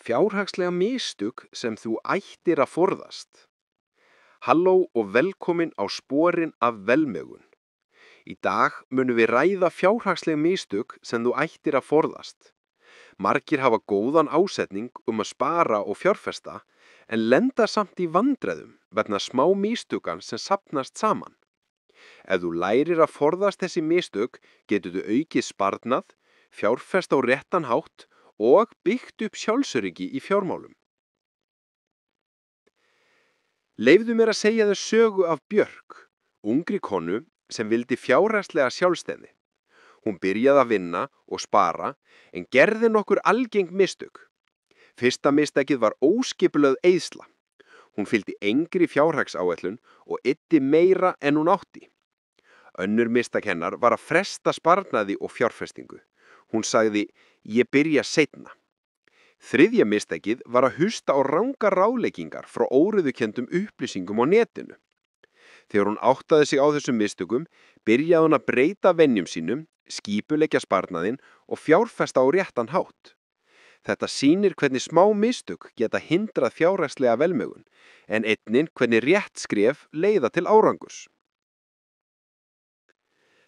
Fjárhagslega mistök sem þú ættir að forðast. Halló og velkomin á sporin af velmegun. Í dag munum við ræða fjárhagslega mistök sem þú ættir að forðast. Margir hafa góðan ásetning að spara og fjárfesta en lenda samt í vandræðum vegna smá mistökan sem safnast saman. Ef þú lærir að forðast þessi mistök getur þú aukið sparnað, fjárfest á réttan hátt og byggt upp sjálfsöryggi í fjármálum. Leyfðu mér að segja þér sögu af Björk, ungri konu sem vildi fjárhagslega sjálfstæði. Hún byrjaði að vinna og spara en gerði nokkur algeng mistök. Fyrsta mistakið var óskipulögð eyðsla. Hún fylgdi engri fjárhagsáætlun og eyddi meira en hún átti. Önnur mistak hennar var að fresta sparnaði og fjárfestingu. Hún sagði, ég byrja seinna. Þriðja mistakið var að hlusta á rangar ráðleggingar frá óreiðukenndum upplýsingum á netinu. Þegar hún áttaði sig á þessum mistökum, byrjaði hún að breyta venjum sínum, skipuleggja sparnaðinn og fjárfesta á réttan hátt. Þetta sýnir hvernig smá mistök geta hindrað fjárhagslega velmegun, en einnig hvernig rétt skref leiða til árangurs.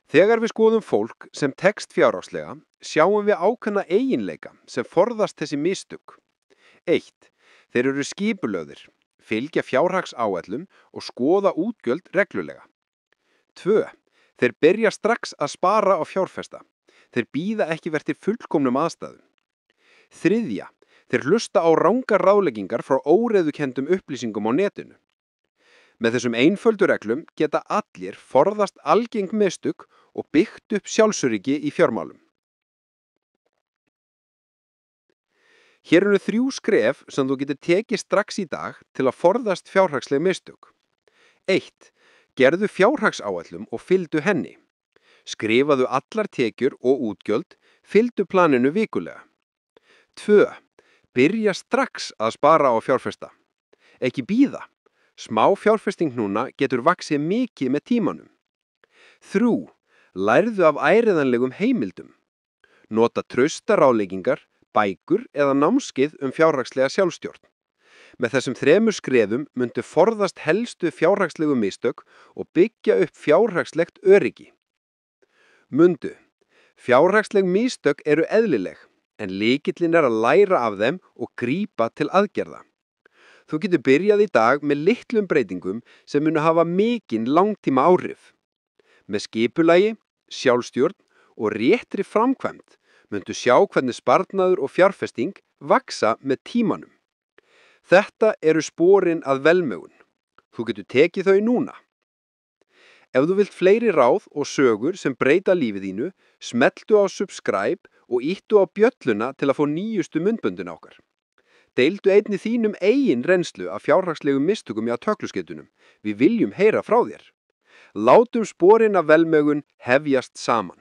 Þegar við skoðum fólk sem tekst fjárhagslega, sjáum við ákveðna eiginleika sem forðast þessi mistök. 1. Þeir eru skipulögðir, fylgja fjárhagsáætlum og skoða útgjöld reglulega. 2. Þeir byrja strax að spara og fjárfesta. Þeir bíða ekki eftir fullkomnum aðstæðum. 3. Þeir hlusta á rangar ráðleggingar frá óreiðukenndum upplýsingum á netinu. Með þessum einföldu reglum geta allir forðast algeng mistök og byggt upp sjálfsöryggi í fjármálum. Hér eru 3 skref sem þú getur tekið strax í dag til að forðast fjárhagsleg mistök. 1. Gerðu fjárhagsáætlun og fylgdu henni. Skrifaðu allar tekjur og útgjöld, fylgdu planinu vikulega. 2. Byrja strax að spara og fjárfesta. Ekki bíða. Smá fjárfesting núna getur vaxið mikið með tímanum. 3. Lærðu af æriðanlegum heimildum. Nota traustar ráðleggingar, bækur eða námskeið fjárhagslega sjálfstjórn. Með þessum 3 skrefum myndu forðast helstu fjárhagslegu mistök og byggja upp fjárhagslegt öryggi. Mundu, fjárhagsleg mistök eru eðlileg, en lykillinn að læra af þeim og grípa til aðgerða. Þú getur byrjað í dag með litlum breytingum sem munu hafa mikinn langtíma áhrif. Með skipulagi, sjálfstjórn og réttri framkvæmd myndu sjá hvernig sparnaður og fjárfesting vaxa með tímanum. Þetta eru sporin að velmegun. Þú getur tekið þau núna. Ef þú vilt fleiri ráð og sögur sem breyta lífið þínu, smelltu á subscribe og ýttu á bjölluna til að fá nýjustu myndböndin okkar. Deildu einnig þínum eigin reynslu af fjárhagslegum mistökum í tökluskeytunum. Við viljum heyra frá þér. Látum sporin af velmegun hefjast saman.